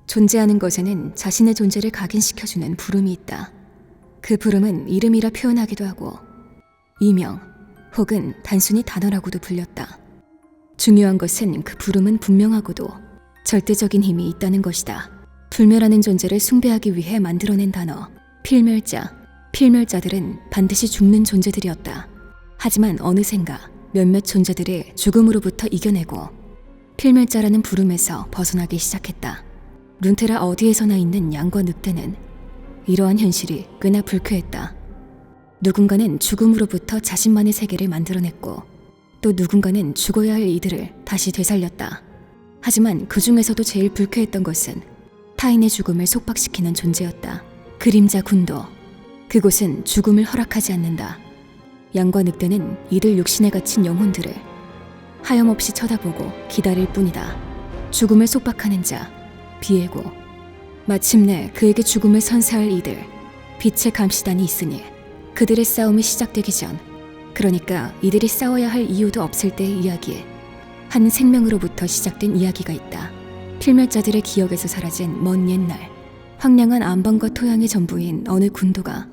존재하는 것에는 자신의 존재를 각인시켜주는 부름이 있다. 그 부름은 이름이라 표현하기도 하고 이명 혹은 단순히 단어라고도 불렸다. 중요한 것은 그 부름은 분명하고도 절대적인 힘이 있다는 것이다. 불멸하는 존재를 숭배하기 위해 만들어낸 단어 필멸자. 필멸자들은 반드시 죽는 존재들이었다. 하지만 어느샌가 몇몇 존재들이 죽음으로부터 이겨내고 필멸자라는 부름에서 벗어나기 시작했다. 룬테라 어디에서나 있는 양과 늑대는 이러한 현실이 꽤나 불쾌했다. 누군가는 죽음으로부터 자신만의 세계를 만들어냈고 또 누군가는 죽어야 할 이들을 다시 되살렸다. 하지만 그 중에서도 제일 불쾌했던 것은 타인의 죽음을 속박시키는 존재였다. 그림자 군도. 그곳은 죽음을 허락하지 않는다. 양과 늑대는 이들 육신에 갇힌 영혼들을 하염없이 쳐다보고 기다릴 뿐이다. 죽음을 속박하는 자, 비에고. 마침내 그에게 죽음을 선사할 이들, 빛의 감시단이 있으니 그들의 싸움이 시작되기 전, 그러니까 이들이 싸워야 할 이유도 없을 때의 이야기에 한 생명으로부터 시작된 이야기가 있다. 필멸자들의 기억에서 사라진 먼 옛날, 황량한 안방과 토양의 전부인 어느 군도가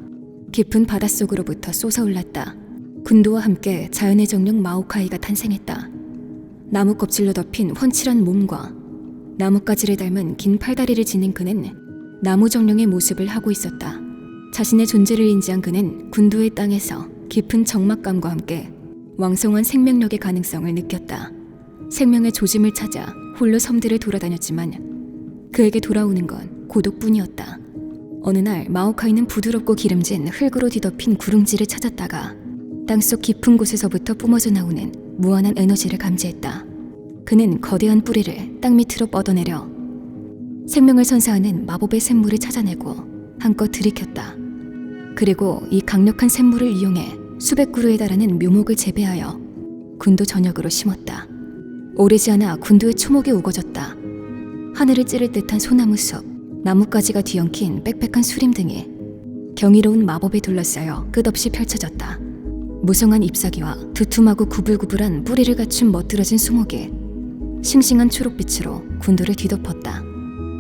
깊은 바닷속으로부터 솟아올랐다. 군도와 함께 자연의 정령 마오카이가 탄생했다. 나무 껍질로 덮인 훤칠한 몸과 나뭇가지를 닮은 긴 팔다리를 지닌 그는 나무 정령의 모습을 하고 있었다. 자신의 존재를 인지한 그는 군도의 땅에서 깊은 적막감과 함께 왕성한 생명력의 가능성을 느꼈다. 생명의 조짐을 찾아 홀로 섬들을 돌아다녔지만 그에게 돌아오는 건 고독뿐이었다. 어느 날 마오카이는 부드럽고 기름진 흙으로 뒤덮인 구릉지를 찾았다가 땅속 깊은 곳에서부터 뿜어져 나오는 무한한 에너지를 감지했다. 그는 거대한 뿌리를 땅 밑으로 뻗어내려 생명을 선사하는 마법의 샘물을 찾아내고 한껏 들이켰다. 그리고 이 강력한 샘물을 이용해 수백 그루에 달하는 묘목을 재배하여 군도 전역으로 심었다. 오래지 않아 군도의 초목이 우거졌다. 하늘을 찌를 듯한 소나무 숲, 나뭇가지가 뒤엉킨 빽빽한 수림 등이 경이로운 마법에 둘러싸여 끝없이 펼쳐졌다. 무성한 잎사귀와 두툼하고 구불구불한 뿌리를 갖춘 멋들어진 수목이 싱싱한 초록빛으로 군도를 뒤덮었다.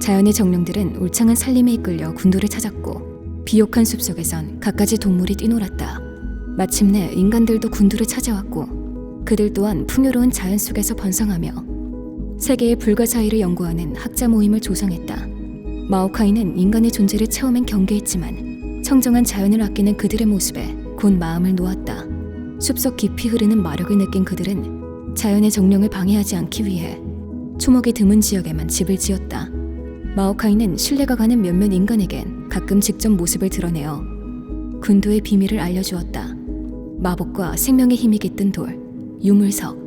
자연의 정령들은 울창한 산림에 이끌려 군도를 찾았고 비옥한 숲속에선 갖가지 동물이 뛰놀았다. 마침내 인간들도 군도를 찾아왔고 그들 또한 풍요로운 자연 속에서 번성하며 세계의 불가사의를 연구하는 학자 모임을 조성했다. 마오카이는 인간의 존재를 처음엔 경계했지만 청정한 자연을 아끼는 그들의 모습에 곧 마음을 놓았다. 숲속 깊이 흐르는 마력을 느낀 그들은 자연의 정령을 방해하지 않기 위해 초목이 드문 지역에만 집을 지었다. 마오카이는 신뢰가 가는 몇몇 인간에겐 가끔 직접 모습을 드러내어 군도의 비밀을 알려주었다. 마법과 생명의 힘이 깃든 돌, 유물석.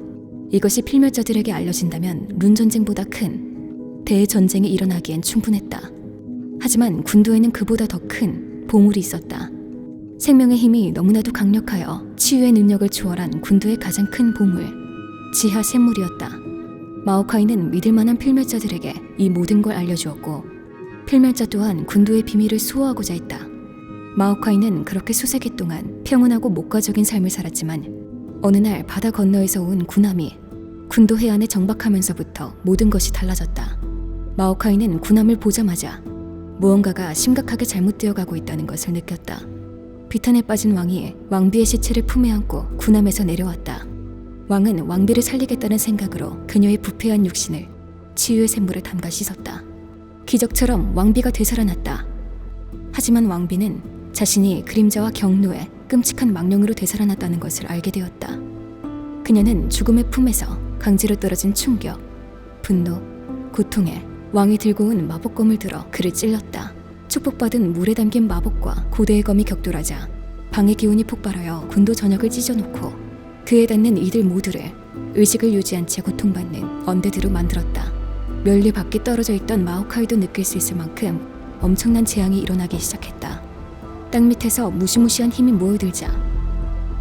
이것이 필멸자들에게 알려진다면 룬전쟁보다 큰 대전쟁이 일어나기엔 충분했다. 하지만 군도에는 그보다 더 큰 보물이 있었다. 생명의 힘이 너무나도 강력하여 치유의 능력을 초월한 군도의 가장 큰 보물, 지하 샘물이었다. 마오카이는 믿을만한 필멸자들에게 이 모든 걸 알려주었고 필멸자 또한 군도의 비밀을 수호하고자 했다. 마오카이는 그렇게 수세기 동안 평온하고 목가적인 삶을 살았지만 어느 날 바다 건너에서 온 군함이 군도 해안에 정박하면서부터 모든 것이 달라졌다. 마오카이는 군함을 보자마자 무언가가 심각하게 잘못되어 가고 있다는 것을 느꼈다. 비탄에 빠진 왕이 왕비의 시체를 품에 안고 군함에서 내려왔다. 왕은 왕비를 살리겠다는 생각으로 그녀의 부패한 육신을 치유의 샘물에 담가 씻었다. 기적처럼 왕비가 되살아났다. 하지만 왕비는 자신이 그림자와 경로에 끔찍한 망령으로 되살아났다는 것을 알게 되었다. 그녀는 죽음의 품에서 강제로 떨어진 충격, 분노, 고통에 왕이 들고 온 마법검을 들어 그를 찔렀다. 축복받은 물에 담긴 마법과 고대의 검이 격돌하자 방의 기운이 폭발하여 군도 전역을 찢어놓고 그에 닿는 이들 모두를 의식을 유지한 채 고통받는 언데드로 만들었다. 멸리 밖에 떨어져 있던 마오카이도 느낄 수 있을 만큼 엄청난 재앙이 일어나기 시작했다. 땅 밑에서 무시무시한 힘이 모여들자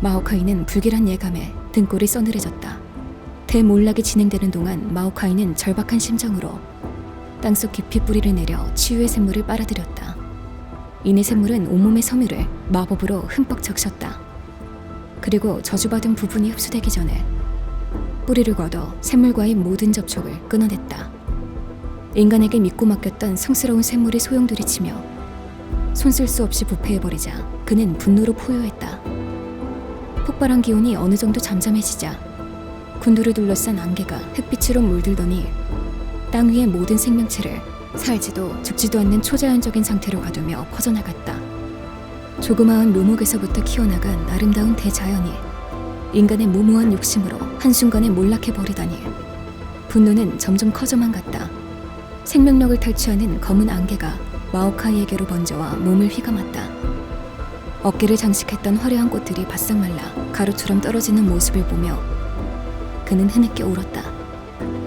마오카이는 불길한 예감에 등골이 서늘해졌다. 대몰락이 진행되는 동안 마오카이는 절박한 심정으로 땅속 깊이 뿌리를 내려 치유의 샘물을 빨아들였다. 이내 샘물은 온몸의 섬유를 마법으로 흠뻑 적셨다. 그리고 저주받은 부분이 흡수되기 전에 뿌리를 걷어 샘물과의 모든 접촉을 끊어냈다. 인간에게 믿고 맡겼던 성스러운 샘물이 소용돌이치며 손쓸 수 없이 부패해버리자 그는 분노로 포효했다. 폭발한 기온이 어느 정도 잠잠해지자 군도를 둘러싼 안개가 햇빛으로 물들더니 땅 위의 모든 생명체를 살지도 죽지도 않는 초자연적인 상태로 가두며 퍼져나갔다. 조그마한 묘목에서부터 키워나간 아름다운 대자연이 인간의 무모한 욕심으로 한순간에 몰락해버리다니 분노는 점점 커져만 갔다. 생명력을 탈취하는 검은 안개가 마오카이에게로 번져와 몸을 휘감았다. 어깨를 장식했던 화려한 꽃들이 바싹 말라 가루처럼 떨어지는 모습을 보며 그는 흐느껴 울었다.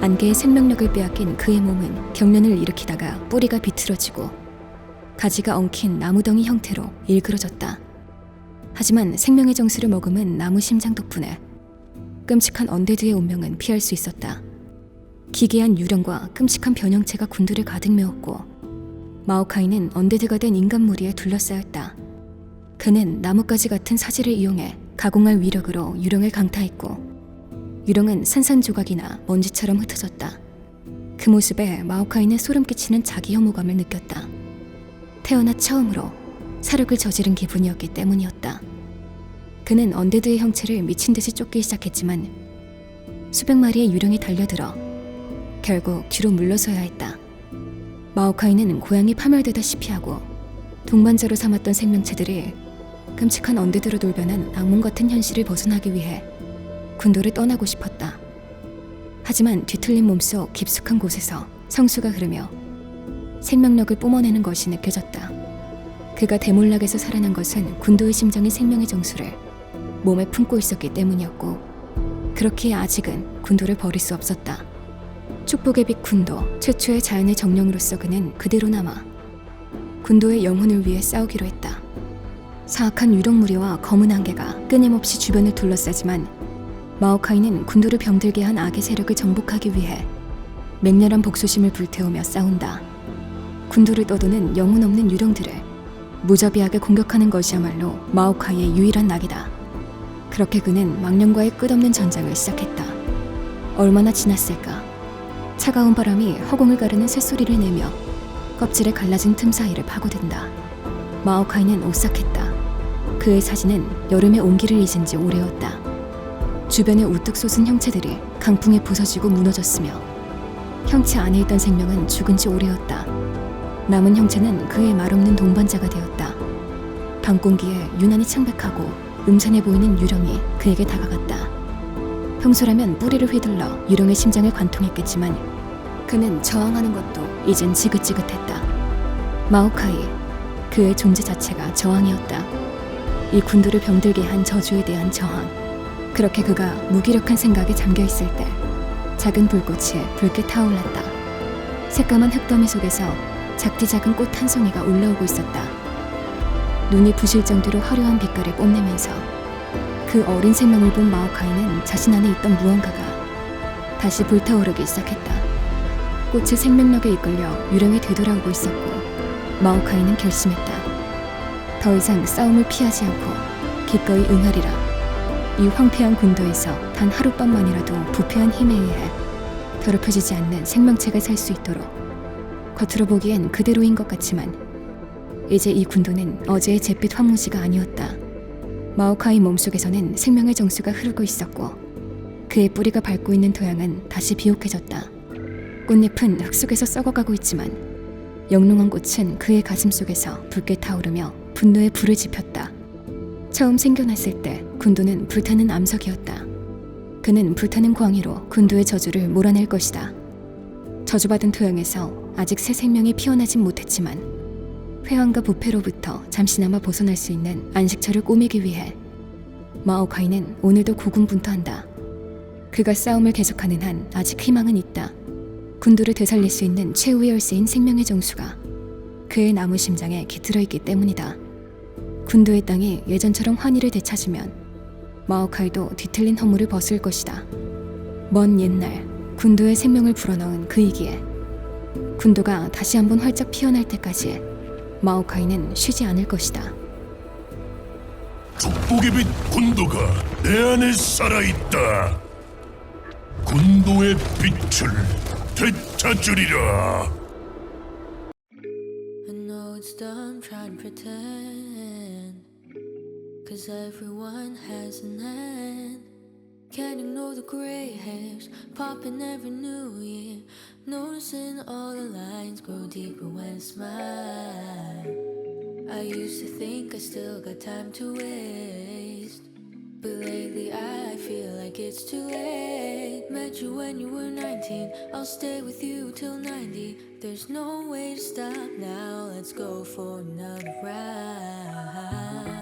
안개의 생명력을 빼앗긴 그의 몸은 경련을 일으키다가 뿌리가 비틀어지고 가지가 엉킨 나무덩이 형태로 일그러졌다. 하지만 생명의 정수를 머금은 나무 심장 덕분에 끔찍한 언데드의 운명은 피할 수 있었다. 기괴한 유령과 끔찍한 변형체가 군두를 가득 메웠고 마오카이는 언데드가 된 인간 무리에 둘러싸였다. 그는 나뭇가지 같은 사지를 이용해 가공할 위력으로 유령을 강타했고 유령은 산산조각이나 먼지처럼 흩어졌다. 그 모습에 마오카이는 소름 끼치는 자기 혐오감을 느꼈다. 태어나 처음으로 사륙을 저지른 기분이었기 때문이었다. 그는 언데드의 형체를 미친 듯이 쫓기 시작했지만 수백 마리의 유령이 달려들어 결국 뒤로 물러서야 했다. 마오카이는 고향이 파멸되다시피 하고 동반자로 삼았던 생명체들이 끔찍한 언데드로 돌변한 악몽 같은 현실을 벗어나기 위해 군도를 떠나고 싶었다. 하지만 뒤틀린 몸속 깊숙한 곳에서 성수가 흐르며 생명력을 뿜어내는 것이 느껴졌다. 그가 대몰락에서 살아난 것은 군도의 심장인 생명의 정수를 몸에 품고 있었기 때문이었고 그렇기에 아직은 군도를 버릴 수 없었다. 축복의 빛 군도, 최초의 자연의 정령으로서 그는 그대로 남아 군도의 영혼을 위해 싸우기로 했다. 사악한 유령무리와 검은 안개가 끊임없이 주변을 둘러싸지만 마오카이는 군도를 병들게 한 악의 세력을 정복하기 위해 맹렬한 복수심을 불태우며 싸운다. 군도를 떠도는 영혼 없는 유령들을 무자비하게 공격하는 것이야말로 마오카이의 유일한 낙이다. 그렇게 그는 망령과의 끝없는 전장을 시작했다. 얼마나 지났을까? 차가운 바람이 허공을 가르는 새소리를 내며 껍질에 갈라진 틈 사이를 파고든다. 마오카이는 오싹했다. 그의 사진은 여름의 온기를 잊은 지 오래였다. 주변에 우뚝 솟은 형체들이 강풍에 부서지고 무너졌으며 형체 안에 있던 생명은 죽은 지 오래였다. 남은 형체는 그의 말없는 동반자가 되었다. 밤 공기에 유난히 창백하고 음산해 보이는 유령이 그에게 다가갔다. 평소라면 뿌리를 휘둘러 유령의 심장을 관통했겠지만 그는 저항하는 것도 이젠 지긋지긋했다. 마오카이, 그의 존재 자체가 저항이었다. 이 군도를 병들게 한 저주에 대한 저항. 그렇게 그가 무기력한 생각에 잠겨있을 때 작은 불꽃이 붉게 타올랐다. 새까만 흙더미 속에서 작디 작은 꽃 한 송이가 올라오고 있었다. 눈이 부실 정도로 화려한 빛깔을 뽐내면서 그 어린 생명을 본 마오카이는 자신 안에 있던 무언가가 다시 불타오르기 시작했다. 꽃의 생명력에 이끌려 유령이 되돌아오고 있었고 마오카이는 결심했다. 더 이상 싸움을 피하지 않고 기꺼이 응하리라. 이 황폐한 군도에서 단 하룻밤만이라도 부패한 힘에 의해 더럽혀지지 않는 생명체가 살 수 있도록. 겉으로 보기엔 그대로인 것 같지만 이제 이 군도는 어제의 잿빛 황무지가 아니었다. 마오카이 몸속에서는 생명의 정수가 흐르고 있었고 그의 뿌리가 밟고 있는 토양은 다시 비옥해졌다. 꽃잎은 흙 속에서 썩어가고 있지만 영롱한 꽃은 그의 가슴 속에서 붉게 타오르며 분노의 불을 지폈다. 처음 생겨났을 때 군도는 불타는 암석이었다. 그는 불타는 광희로 군도의 저주를 몰아낼 것이다. 저주받은 토양에서 아직 새 생명이 피어나진 못했지만 회왕과 부패로부터 잠시나마 벗어날 수 있는 안식처를 꾸미기 위해 마오카이는 오늘도 고군분투한다. 그가 싸움을 계속하는 한 아직 희망은 있다. 군도를 되살릴 수 있는 최후의 열쇠인 생명의 정수가 그의 나무 심장에 깃들어 있기 때문이다. 군도의 땅이 예전처럼 환희를 되찾으면 마오카이도 뒤틀린 허물을 벗을 것이다. 먼 옛날 군도의 생명을 불어넣은 그이기에 군도가 다시 한번 활짝 피어날 때까지 마오카이는 쉬지 않을 것이다. 축복의 빛 군도가 내 안에 살아있다. 군도의 빛을 되찾으리라. it's dumb trying to pretend, 'cause everyone has an end. Can't ignore the gray hairs popping every new year. Noticing all the lines grow deeper when I smile. I used to think I still got time to waste, but lately I feel like it's too late. Met you when you were 19, I'll stay with you till 90. There's no way to stop now, let's go for another ride.